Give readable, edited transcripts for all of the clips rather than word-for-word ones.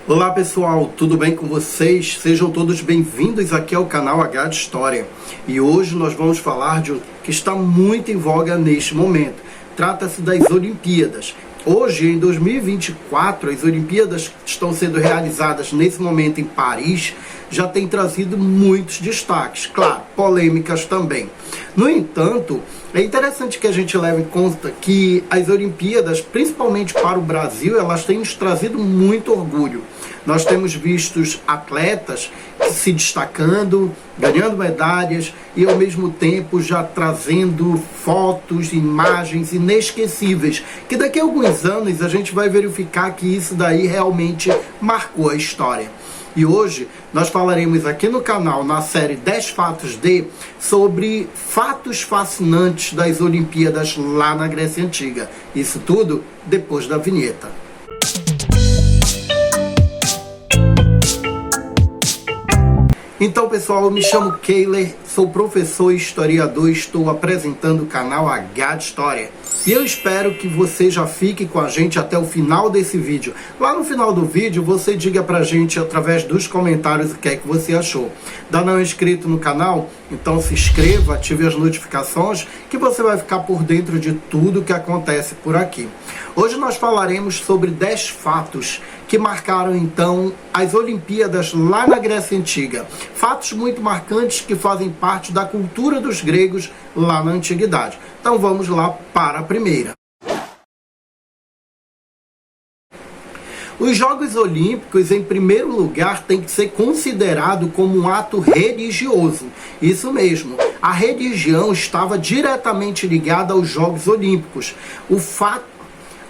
Olá pessoal, tudo bem com vocês? Sejam todos bem-vindos aqui ao canal H de História. E hoje nós vamos falar de um que está muito em voga neste momento. Trata-se das Olimpíadas. Hoje, em 2024, as Olimpíadas que estão sendo realizadas nesse momento em Paris já têm trazido muitos destaques, claro, polêmicas também. No entanto, é interessante que a gente leve em conta que as Olimpíadas, principalmente para o Brasil, elas têm nos trazido muito orgulho. Nós temos visto atletas se destacando, ganhando medalhas e ao mesmo tempo já trazendo fotos, imagens inesquecíveis, que daqui a alguns anos a gente vai verificar que isso daí realmente marcou a história. E hoje nós falaremos aqui no canal, na série 10 Fatos sobre fatos fascinantes das Olimpíadas lá na Grécia Antiga. Isso tudo depois da vinheta. Então pessoal, eu me chamo Keiler, sou professor e historiador e estou apresentando o canal H de História. E eu espero que você já fique com a gente até o final desse vídeo. Lá no final do vídeo você diga pra gente através dos comentários o que é que você achou. Ainda não é inscrito no canal? Então se inscreva, ative as notificações que você vai ficar por dentro de tudo que acontece por aqui. Hoje nós falaremos sobre 10 fatos que marcaram então as Olimpíadas lá na Grécia Antiga. Fatos muito marcantes que fazem parte da cultura dos gregos lá na Antiguidade. Então vamos lá para a primeira. Os Jogos Olímpicos, em primeiro lugar, tem que ser considerado como um ato religioso. Isso mesmo, a religião estava diretamente ligada aos Jogos Olímpicos.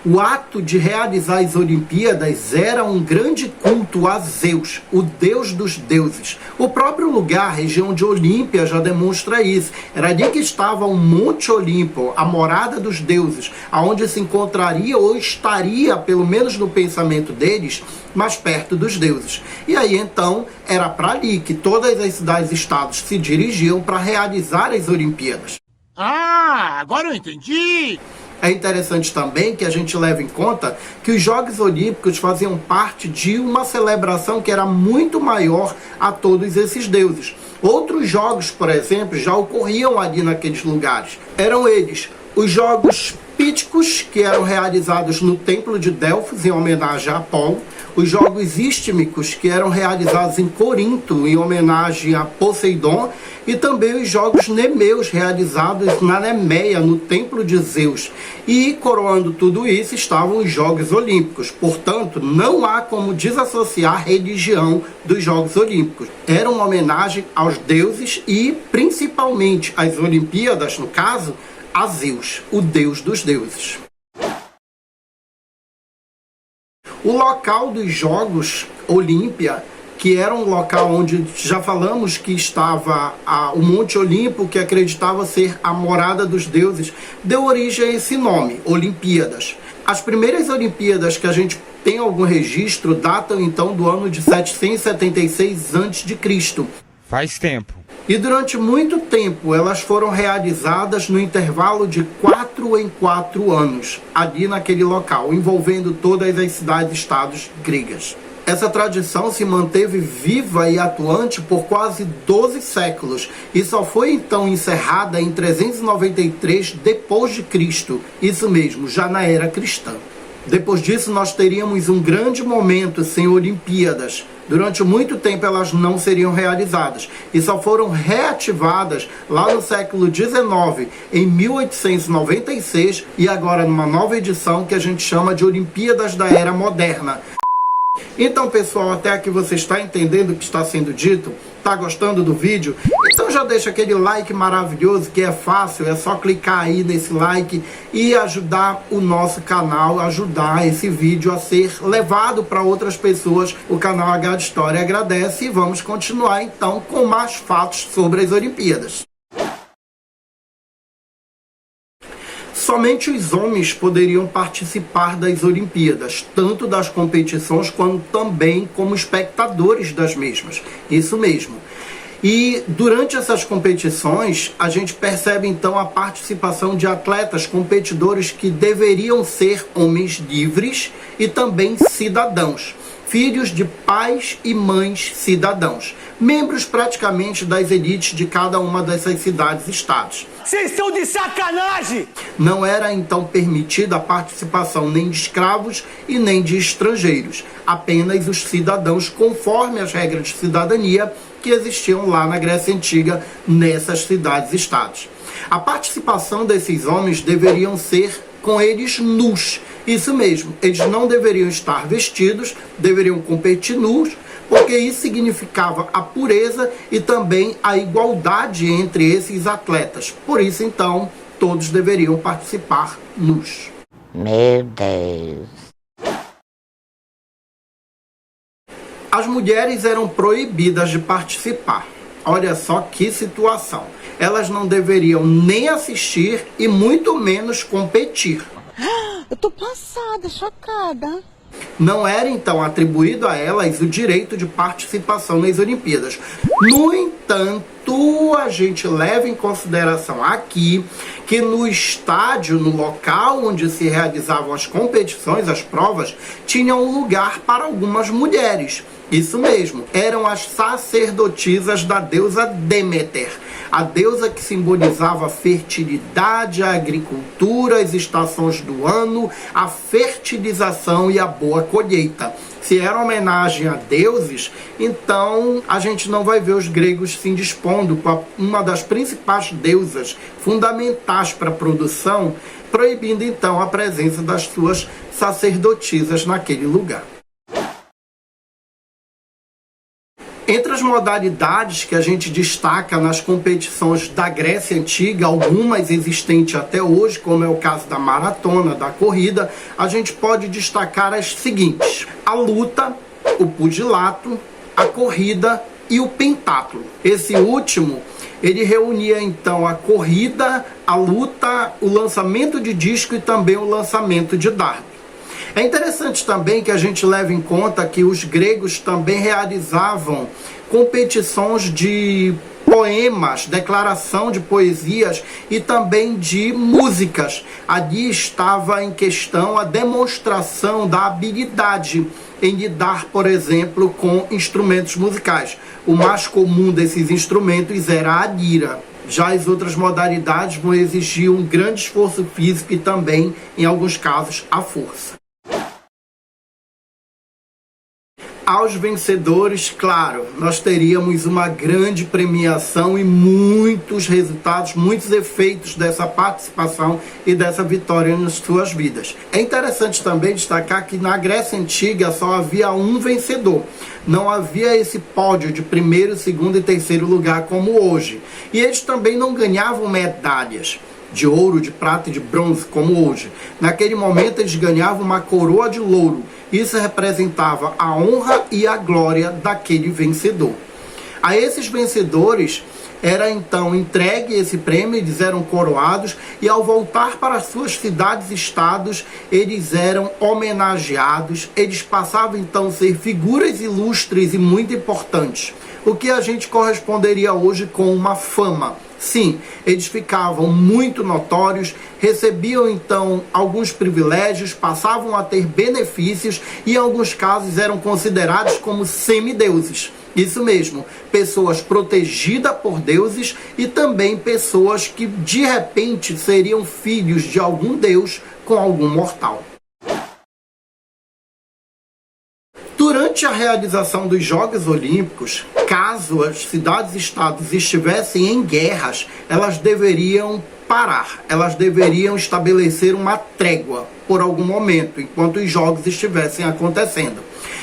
O ato de realizar as Olimpíadas era um grande culto a Zeus, o deus dos deuses. O próprio lugar, a região de Olímpia, já demonstra isso. Era ali que estava o Monte Olimpo, a morada dos deuses, aonde se encontraria ou estaria, pelo menos no pensamento deles, mais perto dos deuses. E aí então era para ali que todas as cidades-estados se dirigiam para realizar as Olimpíadas. Ah, agora eu entendi! É interessante também que a gente leve em conta que os Jogos Olímpicos faziam parte de uma celebração que era muito maior a todos esses deuses. Outros jogos, por exemplo, já ocorriam ali naqueles lugares. Eram eles os Jogos Píticos, que eram realizados no Templo de Delfos, em homenagem a Apolo. Os Jogos Istmicos, que eram realizados em Corinto, em homenagem a Poseidon. E também os Jogos Nemeus, realizados na Nemeia, no Templo de Zeus. E, coroando tudo isso, estavam os Jogos Olímpicos. Portanto, não há como desassociar a religião dos Jogos Olímpicos. Era uma homenagem aos deuses e, principalmente, as Olimpíadas, no caso, a Zeus, o deus dos deuses. O local dos Jogos Olímpia, que era um local onde já falamos que estava o Monte Olimpo, que acreditava ser a morada dos deuses, deu origem a esse nome, Olimpíadas. As primeiras Olimpíadas que a gente tem algum registro datam então do ano de 776 a.C. Faz tempo. E durante muito tempo elas foram realizadas no intervalo de 4 em 4 anos, ali naquele local, envolvendo todas as cidades-estados gregas. Essa tradição se manteve viva e atuante por quase 12 séculos e só foi então encerrada em 393 depois de Cristo, isso mesmo, já na era cristã. Depois disso nós teríamos um grande momento sem Olimpíadas. Durante muito tempo elas não seriam realizadas e só foram reativadas lá no século XIX, em 1896, e agora numa nova edição que a gente chama de Olimpíadas da Era Moderna. Então pessoal, até aqui você está entendendo o que está sendo dito? Está gostando do vídeo? Então já deixa aquele like maravilhoso, que é fácil, é só clicar aí nesse like e ajudar o nosso canal, ajudar esse vídeo a ser levado para outras pessoas. O canal H de História agradece e vamos continuar então com mais fatos sobre as Olimpíadas. Somente os homens poderiam participar das Olimpíadas, tanto das competições quanto também como espectadores das mesmas. Isso mesmo. E durante essas competições, a gente percebe então a participação de atletas, competidores que deveriam ser homens livres e também cidadãos. filhos de pais e mães cidadãos, membros praticamente das elites de cada uma dessas cidades-estados. Vocês estão de sacanagem! Não era então permitida a participação nem de escravos e nem de estrangeiros, apenas os cidadãos conforme as regras de cidadania que existiam lá na Grécia Antiga, nessas cidades-estados. A participação desses homens deveriam ser com eles nus. Isso mesmo, eles não deveriam estar vestidos, deveriam competir nus, porque isso significava a pureza e também a igualdade entre esses atletas. Por isso, então, todos deveriam participar nus. Meu Deus. As mulheres eram proibidas de participar. Olha só que situação. Elas não deveriam nem assistir e muito menos competir. Eu tô passada, chocada. Não era então atribuído a elas o direito de participação nas Olimpíadas. No entanto, a gente leva em consideração aqui que no estádio, no local onde se realizavam as competições, as provas, tinha um lugar para algumas mulheres. Isso mesmo, eram as sacerdotisas da deusa Deméter, a deusa que simbolizava a fertilidade, a agricultura, as estações do ano, a fertilização e a boa colheita. Se era homenagem a deuses, então a gente não vai ver os gregos se indispondo com uma das principais deusas fundamentais para a produção, proibindo então a presença das suas sacerdotisas naquele lugar. Entre as modalidades que a gente destaca nas competições da Grécia Antiga, algumas existentes até hoje, como é o caso da maratona, da corrida, a gente pode destacar as seguintes: a luta, o pugilato, a corrida e o pentatlo. Esse último, ele reunia então a corrida, a luta, o lançamento de disco e também o lançamento de dardo. É interessante também que a gente leve em conta que os gregos também realizavam competições de poemas, declaração de poesias e também de músicas. Ali estava em questão a demonstração da habilidade em lidar, por exemplo, com instrumentos musicais. O mais comum desses instrumentos era a lira. Já as outras modalidades vão exigir um grande esforço físico e também, em alguns casos, a força. Aos vencedores, claro, nós teríamos uma grande premiação e muitos resultados, muitos efeitos dessa participação e dessa vitória nas suas vidas. É interessante também destacar que na Grécia Antiga só havia um vencedor. Não havia esse pódio de primeiro, segundo e terceiro lugar como hoje. E eles também não ganhavam medalhas de ouro, de prata e de bronze como hoje. Naquele momento eles ganhavam uma coroa de louro. Isso representava a honra e a glória daquele vencedor. A esses vencedores era então entregue esse prêmio, eles eram coroados e ao voltar para suas cidades e estados, eles eram homenageados, eles passavam então a ser figuras ilustres e muito importantes, o que a gente corresponderia hoje com uma fama. Sim, eles ficavam muito notórios, recebiam então alguns privilégios, passavam a ter benefícios e em alguns casos eram considerados como semideuses. Isso mesmo, pessoas protegidas por deuses e também pessoas que de repente seriam filhos de algum deus com algum mortal. Durante a realização dos Jogos Olímpicos, caso as cidades-estados estivessem em guerras, elas deveriam parar, elas deveriam estabelecer uma trégua por algum momento, enquanto os jogos estivessem acontecendo.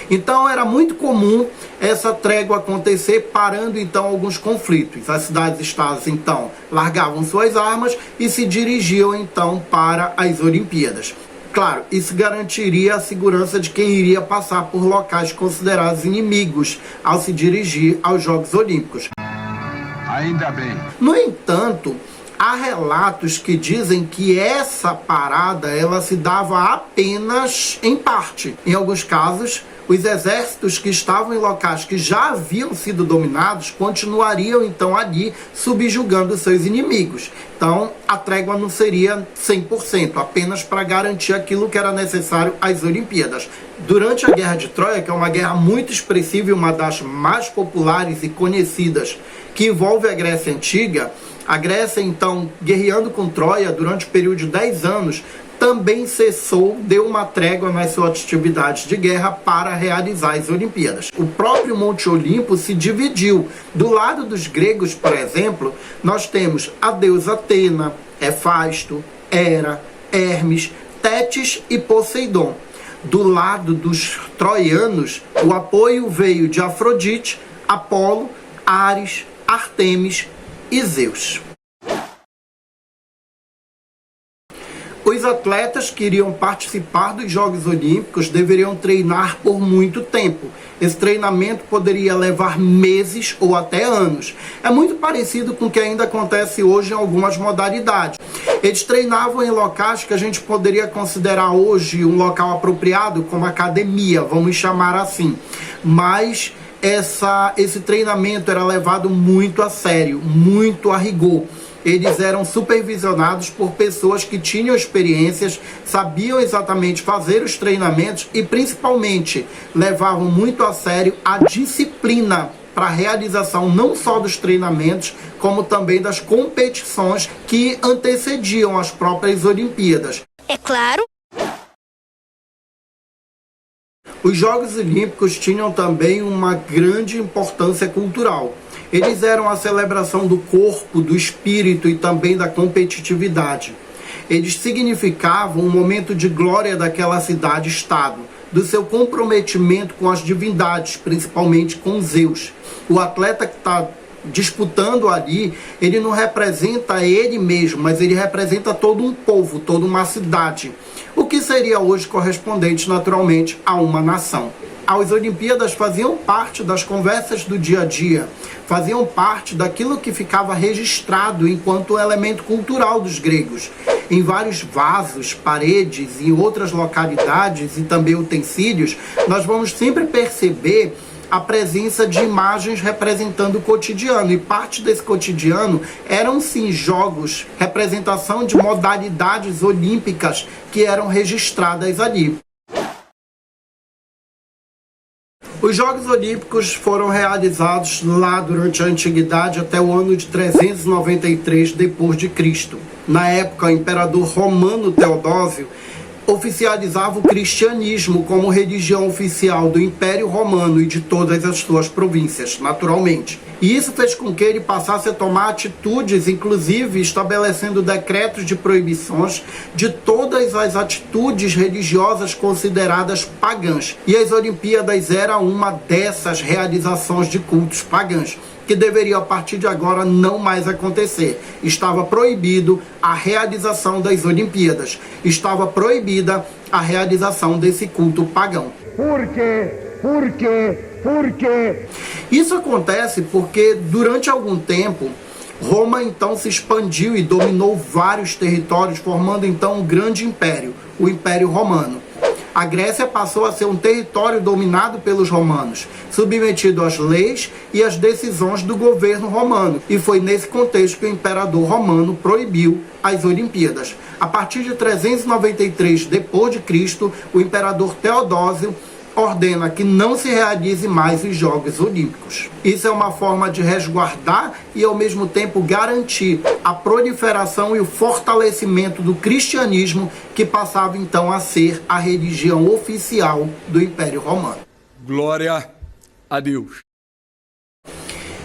Então era muito comum essa trégua acontecer, parando então alguns conflitos. As cidades-estados então largavam suas armas e se dirigiam então para as Olimpíadas. Claro, isso garantiria a segurança de quem iria passar por locais considerados inimigos ao se dirigir aos Jogos Olímpicos. Ainda bem. No entanto, há relatos que dizem que essa parada ela se dava apenas em parte. Em alguns casos, Os exércitos que estavam em locais que já haviam sido dominados continuariam então ali subjugando seus inimigos. Então a trégua não seria 100%, apenas para garantir aquilo que era necessário às Olimpíadas. Durante a Guerra de Troia, que é uma guerra muito expressiva e uma das mais populares e conhecidas, que envolve a Grécia Antiga, a Grécia, então, guerreando com Troia durante o período de 10 anos, também cessou, deu uma trégua nas suas atividades de guerra para realizar as Olimpíadas. O próprio Monte Olimpo se dividiu. Do lado dos gregos, por exemplo, nós temos a deusa Atena, Hefasto, Hera, Hermes, Tétis e Poseidon. Do lado dos troianos, o apoio veio de Afrodite, Apolo, Ares, Artemis e Zeus. Os atletas que iriam participar dos Jogos Olímpicos deveriam treinar por muito tempo. Esse treinamento poderia levar meses ou até anos. É muito parecido com o que ainda acontece hoje em algumas modalidades. Eles treinavam em locais que a gente poderia considerar hoje um local apropriado, como academia, vamos chamar assim. Mas esse treinamento era levado muito a sério, muito a rigor. Eles eram supervisionados por pessoas que tinham experiências, sabiam exatamente fazer os treinamentos e, principalmente, levavam muito a sério a disciplina para a realização não só dos treinamentos, como também das competições que antecediam as próprias Olimpíadas. É claro. Os Jogos Olímpicos tinham também uma grande importância cultural. Eles eram a celebração do corpo, do espírito e também da competitividade. Eles significavam um momento de glória daquela cidade-estado, do seu comprometimento com as divindades, principalmente com Zeus. O atleta que está disputando ali, ele não representa ele mesmo, mas ele representa todo um povo, toda uma cidade. O que seria hoje correspondente, naturalmente, a uma nação. As Olimpíadas faziam parte das conversas do dia a dia, faziam parte daquilo que ficava registrado enquanto elemento cultural dos gregos. Em vários vasos, paredes e outras localidades e também utensílios, nós vamos sempre perceber a presença de imagens representando o cotidiano. E parte desse cotidiano eram sim jogos, representação de modalidades olímpicas que eram registradas ali. Os Jogos Olímpicos foram realizados lá durante a Antiguidade até o ano de 393 d.C. Na época, o imperador romano Teodósio oficializava o cristianismo como religião oficial do Império Romano e de todas as suas províncias, naturalmente. E isso fez com que ele passasse a tomar atitudes, inclusive estabelecendo decretos de proibições de todas as atitudes religiosas consideradas pagãs. E as Olimpíadas eram uma dessas realizações de cultos pagãos, que deveria a partir de agora não mais acontecer. Estava proibido a realização das Olimpíadas. Estava proibida a realização desse culto pagão. Por quê? Por quê? Por quê? Isso acontece porque durante algum tempo Roma então se expandiu e dominou vários territórios, formando então um grande império, o Império Romano. A Grécia passou a ser um território dominado pelos romanos, submetido às leis e às decisões do governo romano. E foi nesse contexto que o imperador romano proibiu as Olimpíadas. A partir de 393 d.C., o imperador Teodósio ordena que não se realize mais os Jogos Olímpicos. Isso é uma forma de resguardar e, ao mesmo tempo, garantir a proliferação e o fortalecimento do cristianismo, que passava então a ser a religião oficial do Império Romano. Glória a Deus.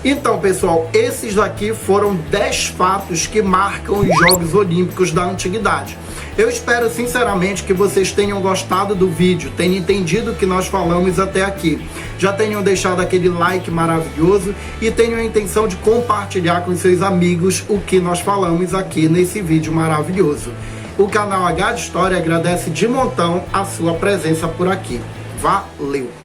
Então, pessoal, esses daqui foram 10 fatos que marcam os Jogos Olímpicos da Antiguidade. Eu espero sinceramente que vocês tenham gostado do vídeo, tenham entendido o que nós falamos até aqui. Já tenham deixado aquele like maravilhoso e tenham a intenção de compartilhar com seus amigos o que nós falamos aqui nesse vídeo maravilhoso. O canal H de História agradece de montão a sua presença por aqui. Valeu!